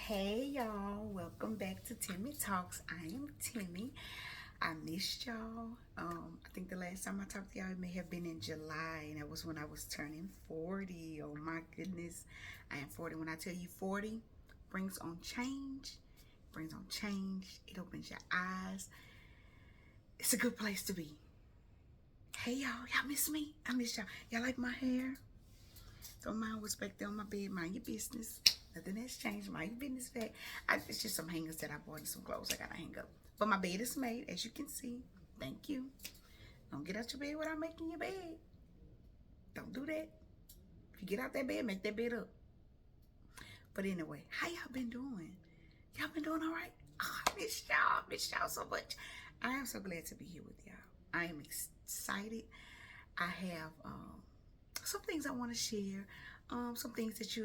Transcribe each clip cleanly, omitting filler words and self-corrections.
Hey y'all, welcome back to Temmy Talks. I am Temmy. I missed y'all. I think the last time I talked to y'all it may have been in July, and that was when I was turning 40. Oh my goodness, I am 40. When I tell you 40 brings on change. It opens your eyes. It's a good place to be. Hey y'all miss me? I miss y'all. Y'all like my hair? Don't mind what's back there on my bed. Mind your business. Nothing has changed. Mind your business back. It's just some hangers that I bought and some clothes I gotta hang up. But my bed is made, as you can see. Thank you. Don't get out your bed without making your bed. Don't do that. If you get out that bed, make that bed up. But anyway, how y'all been doing? Y'all been doing all right? Oh, I miss y'all. I miss y'all so much. I am so glad to be here with y'all. I am excited. I have some things I want to share. Some things that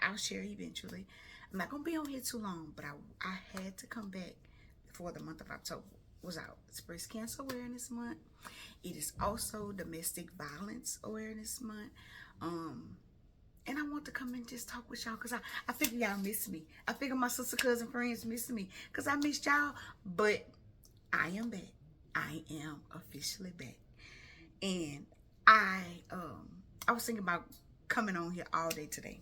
I'll share eventually. I'm not gonna be on here too long, but I had to come back before the month of October was out. It's Breast Cancer Awareness Month. It is also Domestic Violence Awareness Month. And I want to come and just talk with y'all because I figure y'all miss me. I figure my sister, cousin, friends miss me because I missed y'all. But I am back. I am officially back. And I I was thinking about coming on here all day today.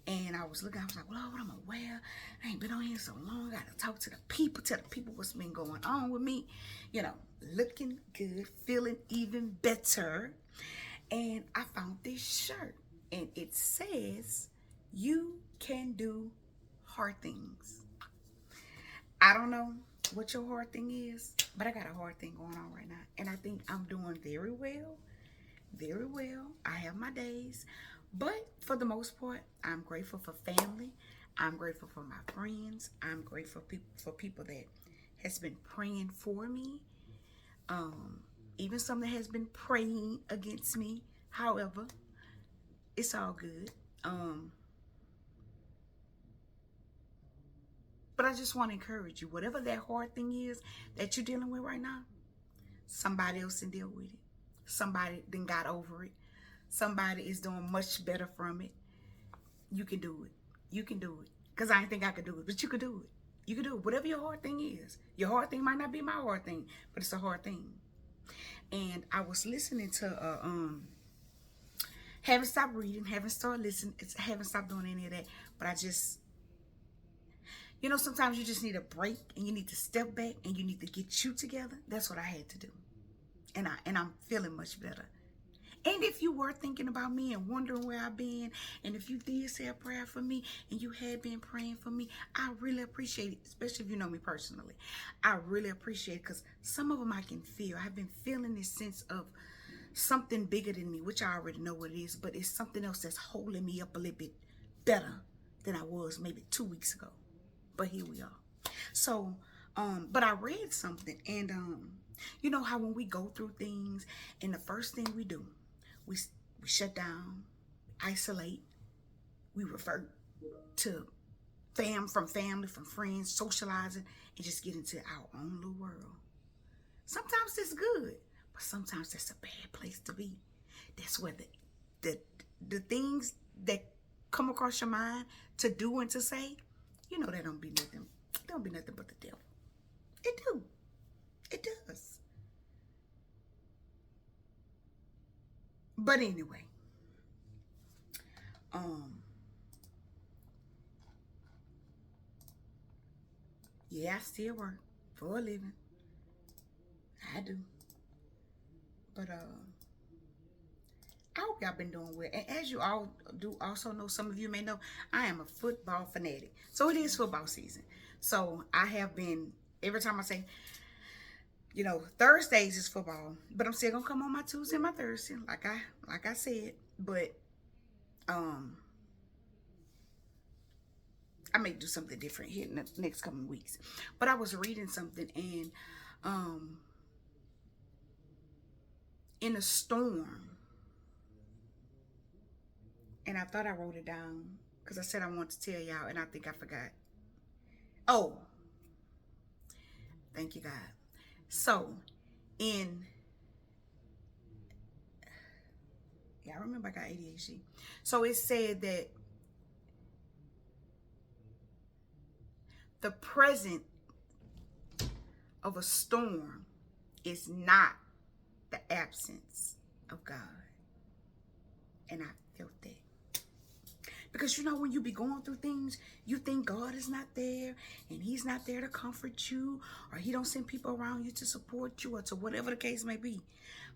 And I was like, well, what am I wear? I ain't been on here so long. I gotta talk to the people, tell the people what's been going on with me. You know, looking good, feeling even better. And I found this shirt. And it says, you can do hard things. I don't know what your hard thing is, but I got a hard thing going on right now. And I think I'm doing very well. Very well. I have my days. But for the most part, I'm grateful for family. I'm grateful for my friends. I'm grateful for people that has been praying for me. Even some that has been praying against me. However, it's all good. But I just want to encourage you, whatever that hard thing is that you're dealing with right now, somebody else can deal with it. Somebody then got over it. Somebody is doing much better from it. You can do it. You can do it. Because I didn't think I could do it, but you could do it. You can do it. Whatever your hard thing is. Your hard thing might not be my hard thing, but it's a hard thing. And I was listening to haven't stopped reading, haven't started listening, haven't stopped doing any of that. But I just, sometimes you just need a break and you need to step back and you need to get you together. That's what I had to do. And I'm feeling much better. And if you were thinking about me and wondering where I've been, and if you did say a prayer for me and you had been praying for me, I really appreciate it, especially if you know me personally. I really appreciate it because some of them I can feel. I've been feeling this sense of something bigger than me, which I already know what it is, but it's something else that's holding me up a little bit better than I was maybe 2 weeks ago. But here we are. So, but I read something, and you know how when we go through things, and the first thing we do, we shut down, isolate, we revert to family, from friends, socializing, and just get into our own little world. Sometimes it's good, but sometimes that's a bad place to be. That's where the things that come across your mind to do and to say, that don't be nothing. Don't be nothing but the devil. It do. It does. But anyway, yeah, I still work for a living. I do. But I hope y'all been doing well. And as you all do also know, some of you may know, I am a football fanatic. So it is football season. So I have been, every time I say, Thursdays is football, but I'm still gonna come on my Tuesday and my Thursday, like I said. But I may do something different here in the next coming weeks. But I was reading something, and in a storm, and I thought I wrote it down because I said I wanted to tell y'all, and I think I forgot. Oh, thank you, God. So, I remember I got ADHD. So it said that The present of a storm is not the absence of God. And I felt that. Because you know, when you be going through things, you think God is not there and he's not there to comfort you, or he don't send people around you to support you, or to whatever the case may be.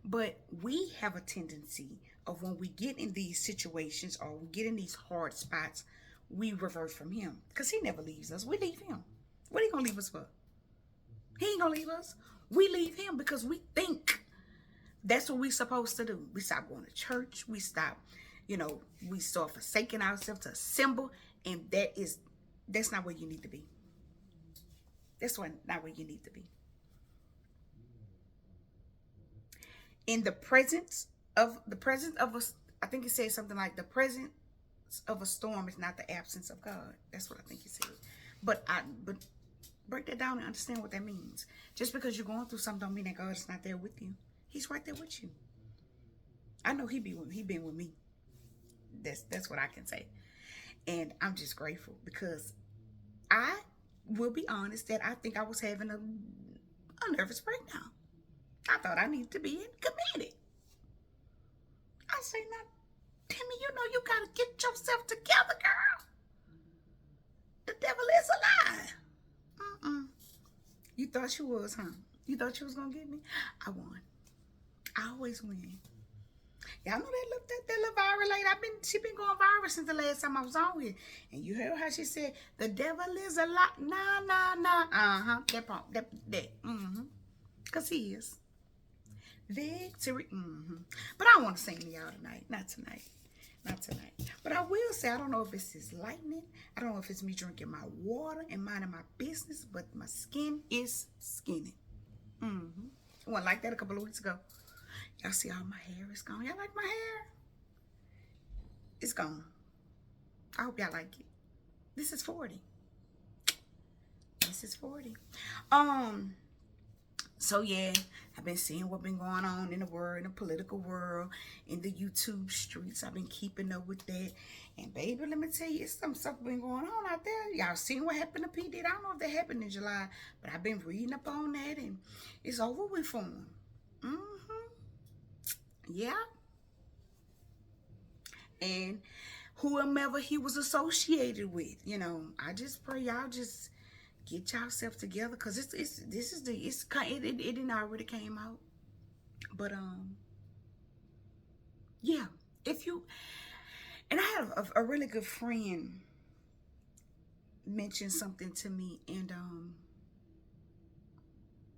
But we have a tendency of, when we get in these situations or we get in these hard spots, we revert from him. Because he never leaves us. We leave him. What are you going to leave us for? He ain't going to leave us. We leave him because we think that's what we're supposed to do. We stop going to church. We stop, we start forsaking ourselves to assemble. And that's not where you need to be. That's not where you need to be. In the presence of us, I think it says something like, the presence of a storm is not the absence of God. That's what I think he said. But break that down and understand what that means. Just because you're going through something don't mean that God is not there with you. He's right there with you. I know he been with me. That's what I can say. And I'm just grateful, because I will be honest that I think I was having a nervous breakdown. I thought I needed to be committed. I say, now, Temmy, you got to get yourself together, girl. The devil is a lie. You thought you was, huh? You thought you was going to get me? I won. I always win. Y'all know that little viral lady. She been going viral since the last time I was on here. And you heard how she said, the devil is a lie. Nah. That part. That. Because he is. Victory. But I don't want to sing to y'all tonight. Not tonight. But I will say, I don't know if it's this lightning. I don't know if it's me drinking my water and minding my business. But my skin is skinny. I wasn't like that a couple of weeks ago. Y'all see all my hair is gone. Y'all like my hair? It's gone. I hope y'all like it. This is 40. So yeah, I've been seeing what's been going on in the world, in the political world, in the YouTube streets. I've been keeping up with that. And baby, let me tell you, some stuff been going on out there. Y'all seen what happened to P. Diddy? I don't know if that happened in July, but I've been reading up on that, and it's over with for him. Yeah. And whomever he was associated with, I just pray y'all just get yourself together, because it didn't already came out. But yeah, and I have a really good friend mention something to me, and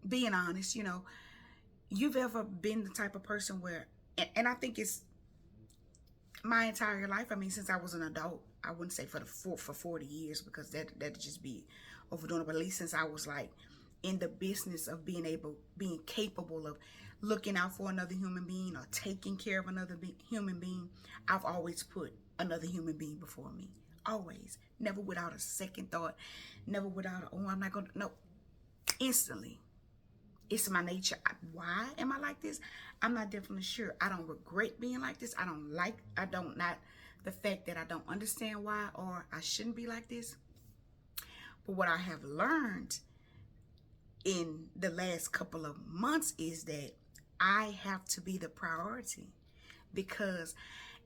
being honest, you've ever been the type of person where, and I think it's my entire life. I mean, since I was an adult, I wouldn't say for 40 years, because that'd just be overdoing it. But at least since I was like in the business of being capable of looking out for another human being or taking care of another human being, I've always put another human being before me. Always. Never without a second thought. Never without I'm not going to, no. Instantly. It's my nature. Why am I like this? I'm not definitely sure. I don't regret being like this. Not the fact that I don't understand why, or I shouldn't be like this. But what I have learned in the last couple of months is that I have to be the priority, because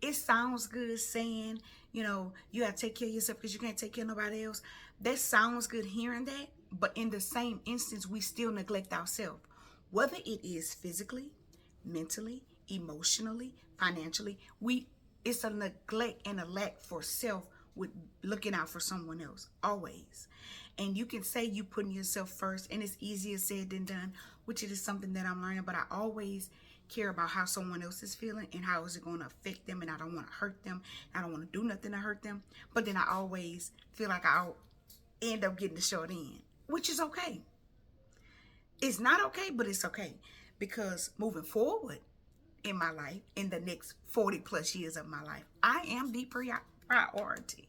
it sounds good saying, you gotta take care of yourself because you can't take care of nobody else. That sounds good hearing that, but in the same instance, we still neglect ourselves, whether it is physically, mentally, emotionally, financially. It's a neglect and a lack for self with looking out for someone else, always. And you can say you putting yourself first, and it's easier said than done, which it is something that I'm learning, but I always care about how someone else is feeling and how is it going to affect them, and I don't want to hurt them. I don't want to do nothing to hurt them, but then I always feel like I'll end up getting the short end, which is okay. It's not okay, but it's okay, because moving forward in my life, in the next 40 plus years of my life, I am the priority,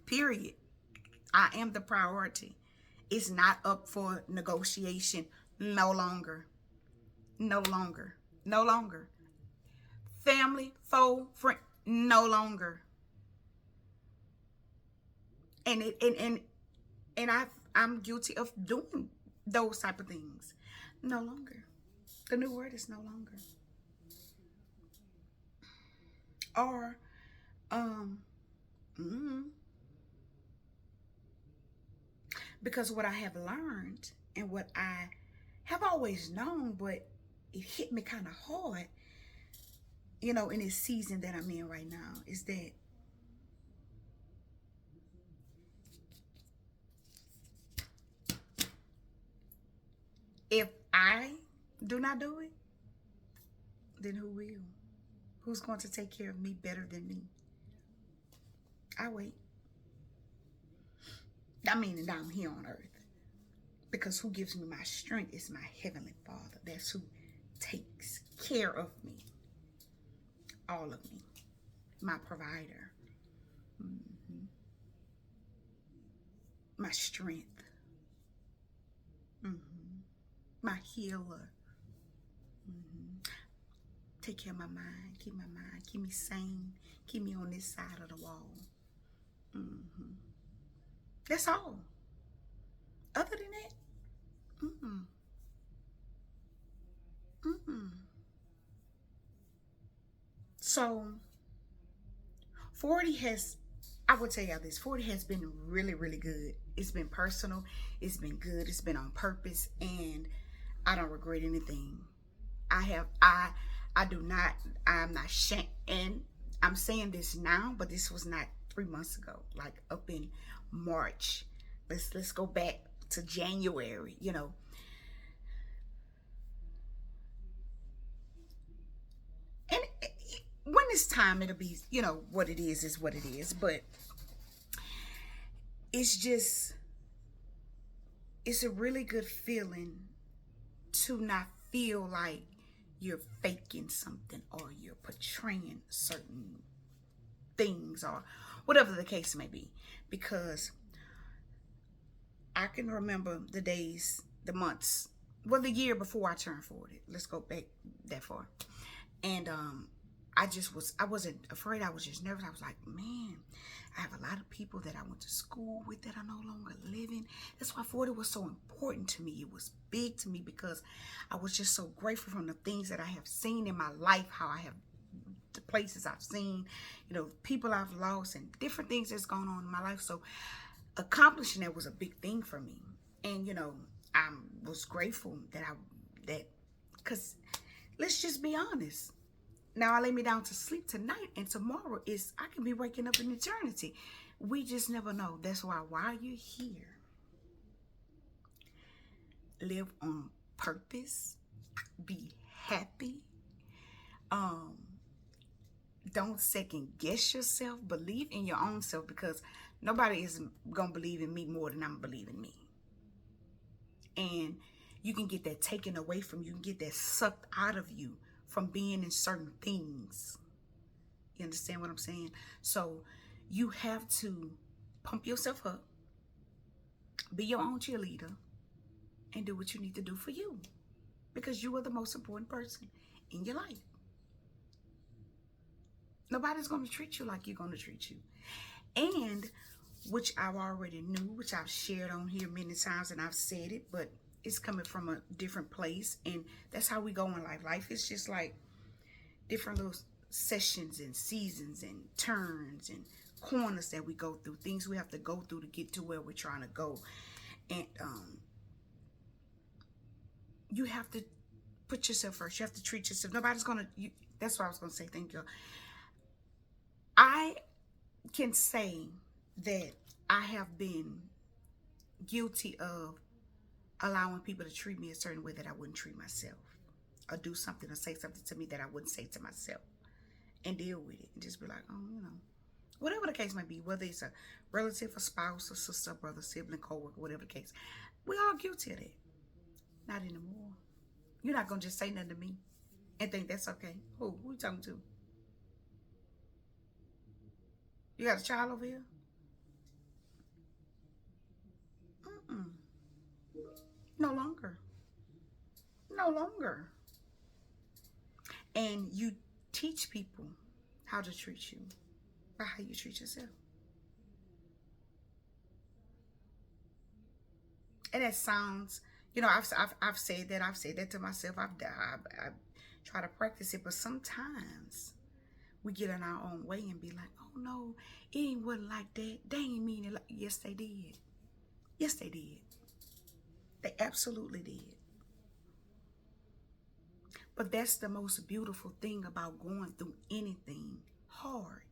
period. I am the priority. It's not up for negotiation. No longer. Family, foe, friend, no longer. And I'm guilty of doing those type of things. No longer. The new word is no longer. Or, um, mm, because what I have learned and what I have always known, but it hit me kind of hard, in this season that I'm in right now, is that if I do not do it, then who will? Who's going to take care of me better than me? I wait. I mean, down here on earth. Because who gives me my strength is my Heavenly Father. That's who takes care of me. All of me. My provider. Mm-hmm. My strength. Mm-hmm. My healer. Mm-hmm. Take care of my mind. Keep my mind. Keep me sane. Keep me on this side of the wall. Mm-hmm. That's all. Other than that, mm-mm. Mm-mm. So 40 has, I would tell y'all this, 40 has been really, really good. It's been personal. It's been good. It's been on purpose. And I don't regret anything. I do not, I'm not ashamed. And I'm saying this now, but this was not 3 months ago, like up in March. Let's go back to January, And when it's time, it'll be, what it is what it is. But it's just, it's a really good feeling to not feel like you're faking something or you're portraying certain things or whatever the case may be. Because I can remember the days, the months, well, the year before I turned 40. Let's go back that far. And I wasn't afraid. I was just nervous. I was like, man, I have a lot of people that I went to school with that are no longer living. That's why 40 was so important to me. It was big to me because I was just so grateful from the things that I have seen in my life, how I have, the places I've seen, people I've lost and different things that's gone on in my life. So accomplishing that was a big thing for me. And, I was grateful because let's just be honest. Now I lay me down to sleep tonight, and tomorrow I can be waking up in eternity. We just never know. That's why while you're here, live on purpose, be happy. Don't second guess yourself. Believe in your own self, because nobody is gonna believe in me more than I'm believing me. And you can get that taken away from you. You can get that sucked out of you from being in certain things. You understand what I'm saying? So you have to pump yourself up, be your own cheerleader, and do what you need to do for you, because you are the most important person in your life. Nobody's going to treat you like you're going to treat you. And which I already knew, which I've shared on here many times, and I've said it, but it's coming from a different place. And that's how we go in life. Life is just like different little sessions and seasons and turns and corners that we go through, things we have to go through to get to where we're trying to go. And you have to put yourself first. You have to treat yourself. Nobody's going to, that's what I was going to say. Thank you. I can say that I have been guilty of allowing people to treat me a certain way that I wouldn't treat myself, or do something or say something to me that I wouldn't say to myself, and deal with it and just be like, oh, whatever the case might be, whether it's a relative, a spouse, a sister, brother, sibling, co-worker, whatever the case, we all guilty of that. Not anymore. You're not going to just say nothing to me and think that's okay. Who you talking to? You got a child over here? Mm-mm. No longer. No longer. And you teach people how to treat you by how you treat yourself. And that sounds, I've said that. I've said that to myself. I've tried to practice it, but sometimes we get in our own way and be like, oh no, it ain't wasn't like that. They ain't mean it like. Yes, they did. Yes, they did. They absolutely did. But that's the most beautiful thing about going through anything hard.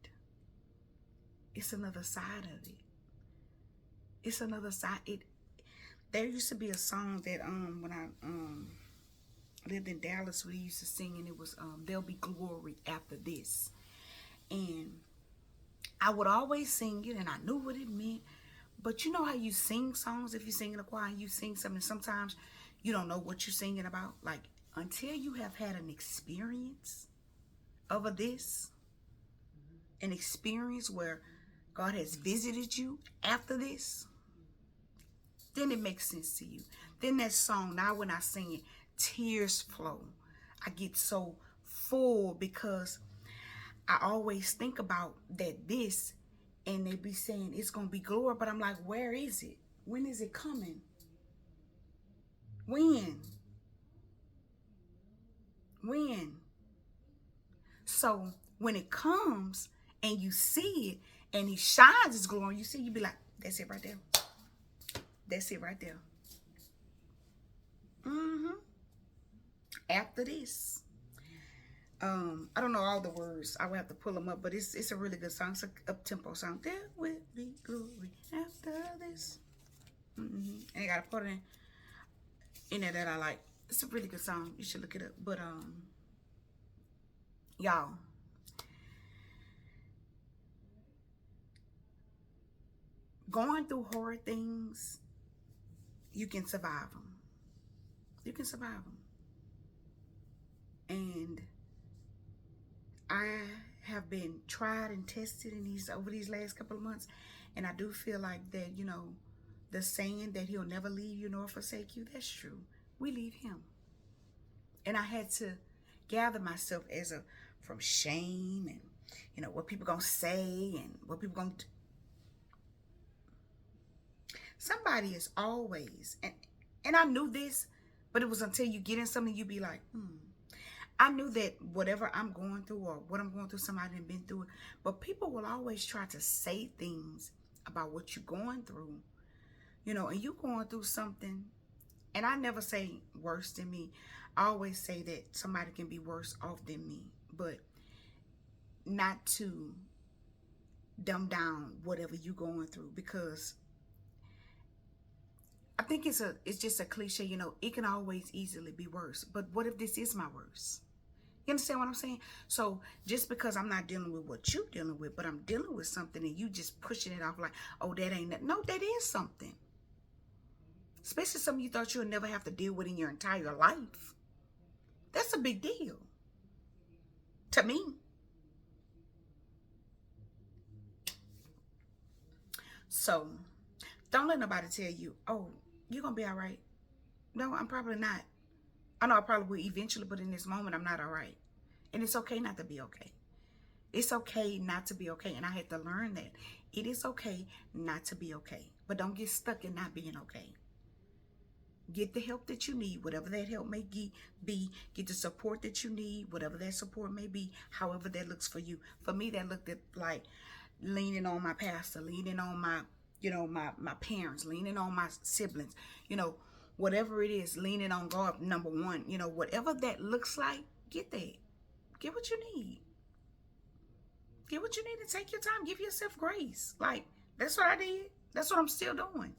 It's another side of it. It's another side. There used to be a song that when I lived in Dallas, we used to sing, and it was there'll be glory after this. And I would always sing it, and I knew what it meant. But you know how you sing songs, if you sing in a choir, you sing something, sometimes you don't know what you're singing about. Like, until you have had an experience of this, an experience where God has visited you after this, then it makes sense to you. Then that song, now when I sing it, tears flow. I get so full because I always think about this, and they be saying it's going to be glory, but I'm like, where is it? When is it coming? When? So when it comes and you see it and he shines his glory, you see, you be like, that's it right there. That's it right there. After this. I don't know all the words. I will have to pull them up, but it's a really good song. It's an up-tempo song. There will be glory after this. And I got a part in there that I like. It's a really good song. You should look it up. But y'all, going through hard things, you can survive them. You can survive them. And I have been tried and tested in over these last couple of months, and I do feel like that, the saying that he'll never leave you nor forsake you, that's true. We leave him. And I had to gather myself from shame and, what people gonna say and what people gonna do. Somebody is always, and I knew this, but it was until you get in something, you be like, I knew that whatever I'm going through or what I'm going through, somebody had been through it. But people will always try to say things about what you're going through, and you going through something. And I never say worse than me. I always say that somebody can be worse off than me, but not to dumb down whatever you're going through, because I think it's just a cliche, it can always easily be worse. But what if this is my worst? You understand what I'm saying? So just because I'm not dealing with what you're dealing with, but I'm dealing with something and you just pushing it off like, oh, that ain't that. No, that is something. Especially something you thought you would never have to deal with in your entire life. That's a big deal. To me. So don't let nobody tell you, oh, you're going to be all right. No, I'm probably not. I know I probably will eventually, but in this moment, I'm not all right. And it's okay not to be okay. It's okay not to be okay. And I had to learn that. It is okay not to be okay. But don't get stuck in not being okay. Get the help that you need, whatever that help may be. Get the support that you need, whatever that support may be, however that looks for you. For me, that looked like leaning on my pastor, leaning on my parents, leaning on my siblings, whatever it is, leaning on God, number one, whatever that looks like, get that. Get what you need. Get what you need and take your time. Give yourself grace. Like, that's what I did. That's what I'm still doing.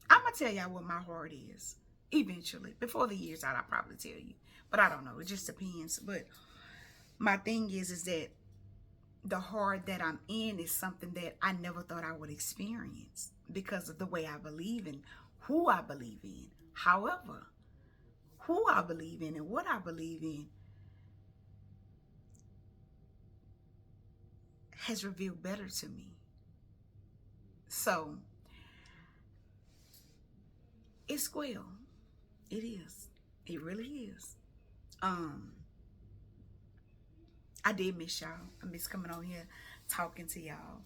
I'm going to tell y'all what my heart is. Eventually. Before the year's out, I'll probably tell you. But I don't know. It just depends. But my thing is that the heart that I'm in is something that I never thought I would experience because of the way I believe in, who I believe in. However, who I believe in and what I believe in has revealed better to me. So, it's well. It is. It really is. I did miss y'all. I miss coming on here talking to y'all.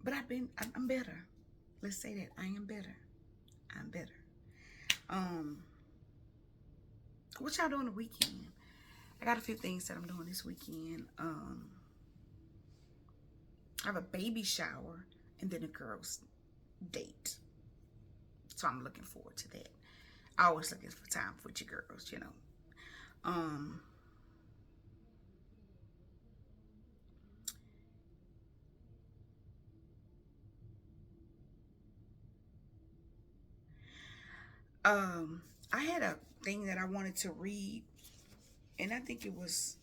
But I'm better. Let's say that I am better. I'm better. Um, what y'all doing the weekend? I got a few things that I'm doing this weekend. I have a baby shower and then a girls' date. So I'm looking forward to that. I always looking for time with your girls, you know. Um, um, I had a thing that I wanted to read, and I think it was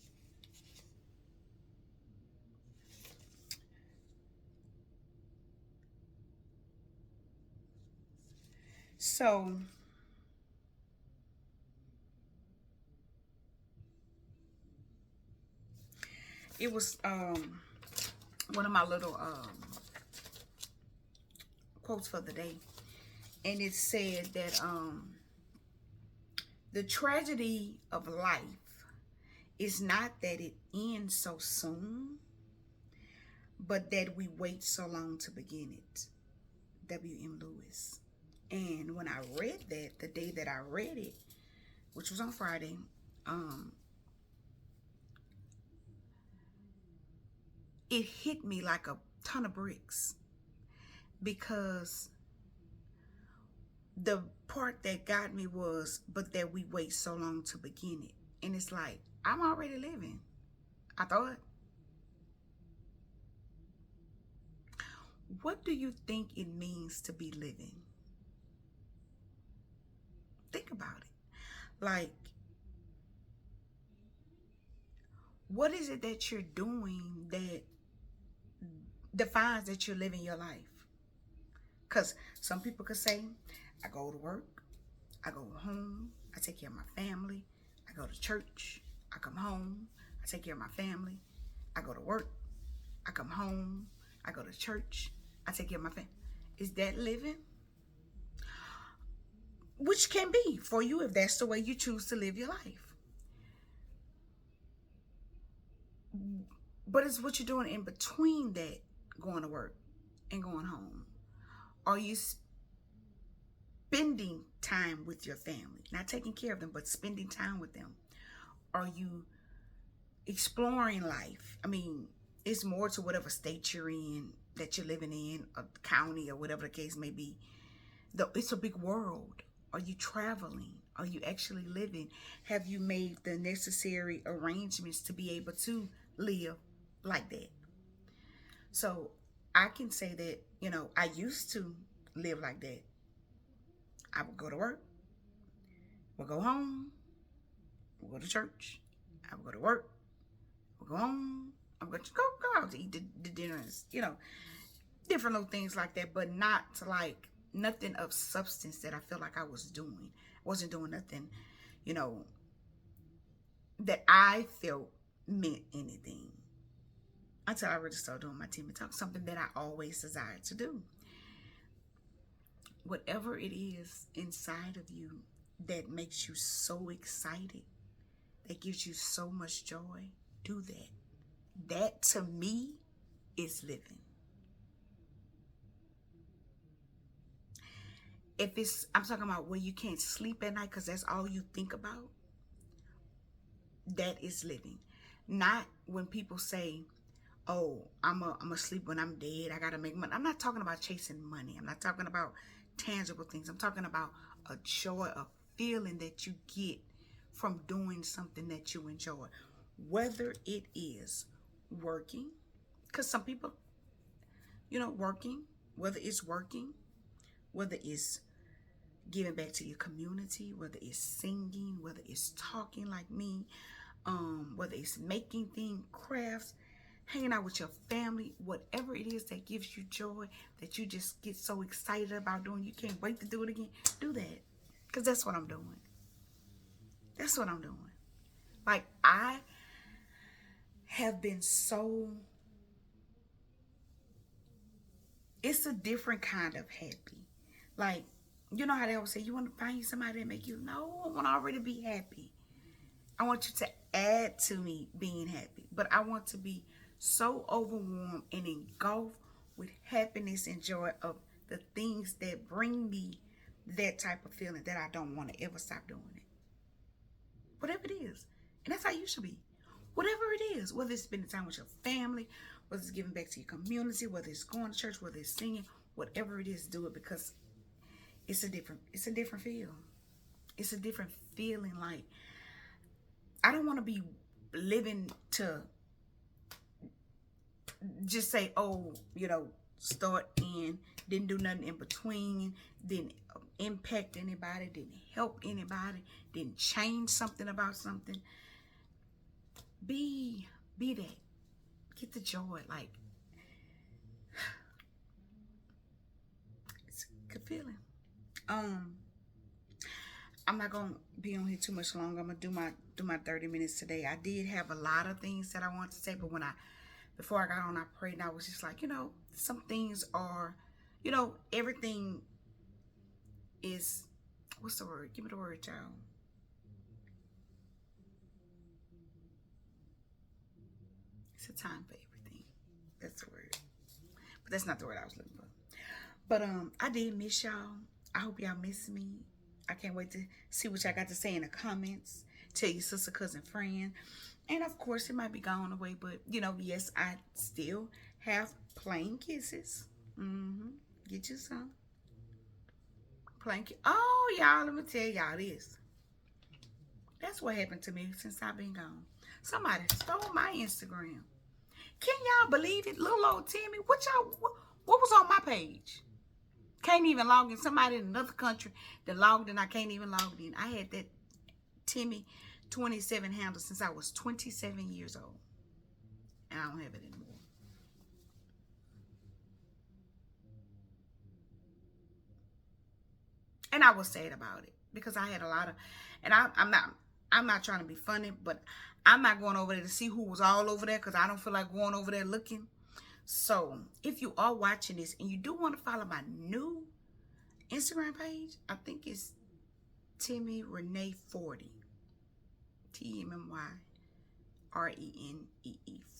so. It was one of my little quotes for the day, and it said that the tragedy of life is not that it ends so soon, but that we wait so long to begin it. W.M. Lewis. And when I read that, the day that I read it, which was on Friday, it hit me like a ton of bricks, because the part that got me was, but that we wait so long to begin it. And it's like, I'm already living. I thought. What do you think it means to be living? Think about it. Like, what is it that you're doing that defines that you're living your life? Because some people could say, I go to work, I go home, I take care of my family, I go to church, I come home, I take care of my family, I go to work, I come home, I go to church, I take care of my family. Is that living? Which can be for you if that's the way you choose to live your life. But it's what you're doing in between that, going to work and going home. Are you spending time with your family? Not taking care of them, but spending time with them. Are you exploring life? I mean, it's more to whatever state you're in, that you're living in, a county, or whatever the case may be. It's a big world. Are you traveling? Are you actually living? Have you made the necessary arrangements to be able to live like that? So I can say that, I used to live like that. I would go to work, would go home, would go to church, I would go to work, would go home, I'm going to go out to eat the dinners, different little things like that, but not like nothing of substance that I feel like I was doing. I wasn't doing nothing, that I felt meant anything until I really started doing my Temmy Talk, something that I always desired to do. Whatever it is inside of you that makes you so excited, that gives you so much joy, do that. That to me is living. If I'm talking about where you can't sleep at night because that's all you think about, that is living. Not when people say, oh, I'm a sleep when I'm dead, I gotta make money. I'm not talking about chasing money. I'm not talking about tangible things. I'm talking about a joy, a feeling that you get from doing something that you enjoy. Whether it is working, because some people, working, whether it's working, whether it's giving back to your community, whether it's singing, whether it's talking like me, whether it's making things, crafts, hanging out with your family, whatever it is that gives you joy, that you just get so excited about doing, you can't wait to do it again, do that. Because that's what I'm doing. That's what I'm doing. Like, I have been so, it's a different kind of happy. Like, you know how they always say, you want to find somebody that make you, no, I want to already be happy. I want you to add to me being happy. But I want to be so overwhelmed and engulfed with happiness and joy of the things that bring me that type of feeling that I don't want to ever stop doing it. Whatever it is. And that's how you should be. Whatever it is, whether it's spending time with your family, whether it's giving back to your community, whether it's going to church, whether it's singing, whatever it is, do it, because it's a different feel. It's a different feeling. Like, I don't want to be living to just say, oh, start in, didn't do nothing in between, didn't impact anybody, didn't help anybody, didn't change something about something. Be that. Get the joy. Like, it's a good feeling. I'm not gonna be on here too much longer. I'm gonna do my 30 minutes today. I did have a lot of things that I wanted to say, but before I got on, I prayed, and I was just like, some things are, everything is, what's the word? Give me the word, y'all. It's a time for everything. That's the word. But that's not the word I was looking for. But I did miss y'all. I hope y'all miss me. I can't wait to see what y'all got to say in the comments. Tell your sister, cousin, friend. And of course, it might be gone away, but yes, I still have plain kisses. Get you some. Plain kiss. Oh, y'all, let me tell y'all this. That's what happened to me since I've been gone. Somebody stole my Instagram. Can y'all believe it? Little old Temmy, what was on my page? Can't even log in. Somebody in another country that logged in, I can't even log in. I had that Temmy 27 handle since I was 27 years old. And I don't have it anymore. And I was sad about it because I had a lot of, and I'm not trying to be funny, but I'm not going over there to see who was all over there because I don't feel like going over there looking. So if you are watching this and you do want to follow my new Instagram page, I think it's Temmy Renee 40. TemmyRenee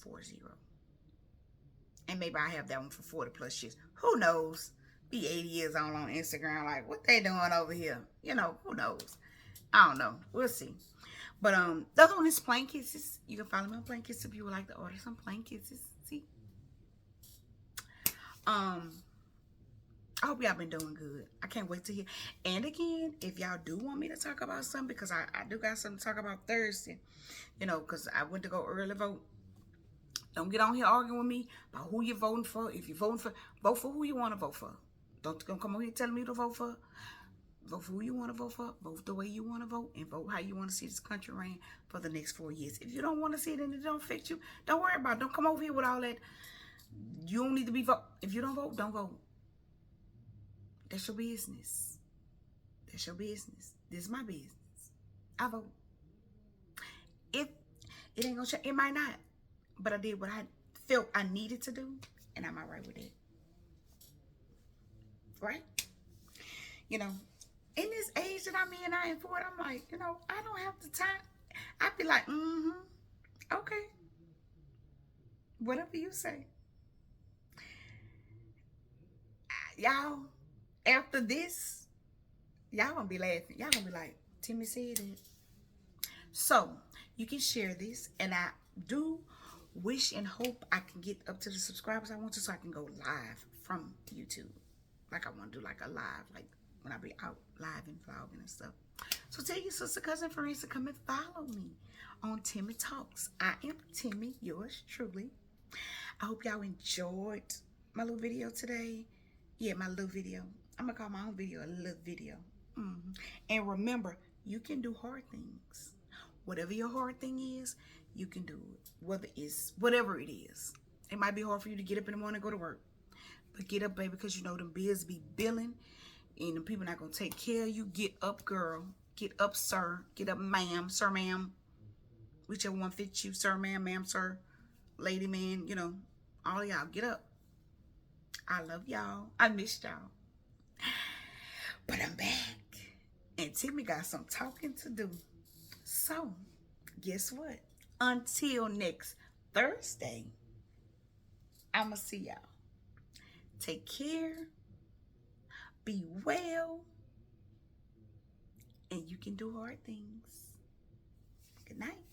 40. And maybe I have that one for 40 plus years. Who knows? Be 80 years old on Instagram. Like, what they doing over here? Who knows? I don't know. We'll see. But the other one is Plain Kisses. You can follow me on Plain Kisses if you would like to order some Plain Kisses. See? I hope y'all been doing good. I can't wait to hear. And again, if y'all do want me to talk about something, because I do got something to talk about Thursday, because I went to go early vote. Don't get on here arguing with me about who you're voting for. If you're voting for, vote for who you want to vote for. Don't come over here telling me to vote for. Vote for who you want to vote for. Vote the way you want to vote. And vote how you want to see this country reign for the next 4 years. If you don't want to see it and it don't affect you, don't worry about it. Don't come over here with all that. You don't need to be vote. If you don't vote, don't vote. That's your business. That's your business. This is my business. I vote. If it ain't gonna change, it might not. But I did what I felt I needed to do, and I'm all right with it. Right? In this age that I'm in, I am 40, I'm like, I don't have the time. I'd be like, okay. Whatever you say. Y'all, after this, y'all gonna be laughing. Y'all gonna be like, Temmy said it. So, you can share this, and I do wish and hope I can get up to the subscribers I want to, so I can go live from YouTube. Like I want to do like a live, like when I be out live and vlogging and stuff. So tell your sister, cousin, friends to come and follow me on Temmy Talks. I am Temmy, yours truly. I hope y'all enjoyed my little video today. Yeah, my little video. I'm going to call my own video a little video. And remember, you can do hard things. Whatever your hard thing is, you can do it. Whatever it is. It might be hard for you to get up in the morning and go to work. But get up, baby, because them bills be billing. And the people not going to take care of you. Get up, girl. Get up, sir. Get up, ma'am. Sir, ma'am. Whichever one fits you. Sir, ma'am, sir. Lady, man. All of y'all. Get up. I love y'all. I missed y'all. But I'm back. And Temmy got some talking to do. So, guess what? Until next Thursday, I'ma see y'all. Take care. Be well. And you can do hard things. Good night.